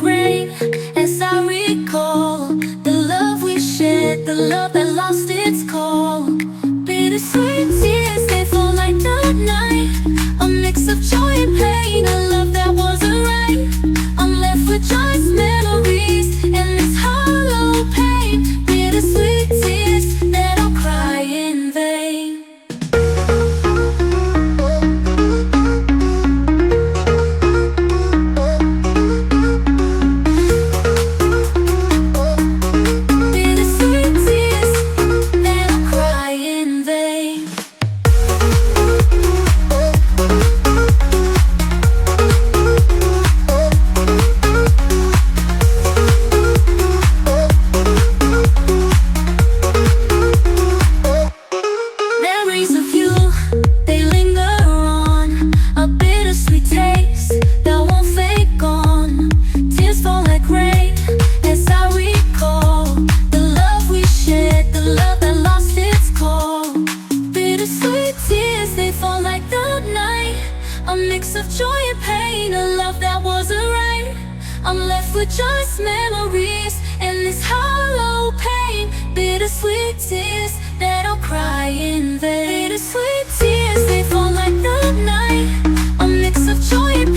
rain as I recall the love we shared, the love that lost its call. Bittersweet tears, they fall like the night, a mix of joy and pain, a love that wasn't right. I'm left with just memories and this hollow pain. Bittersweet tears that I'll cry in vain. Memories of you, they linger on, a bittersweet taste that won't fade gone. Tears fall like rain as I recall the love we shared, the love that lost its call. Bittersweet tears, they fall like the night, a mix of joy and pain, a love that wasn't right. I'm left with just memories and this hollow pain. Bittersweet tears that I'll cry in vain. Bittersweet tears, they fall like the night, a mix of joy and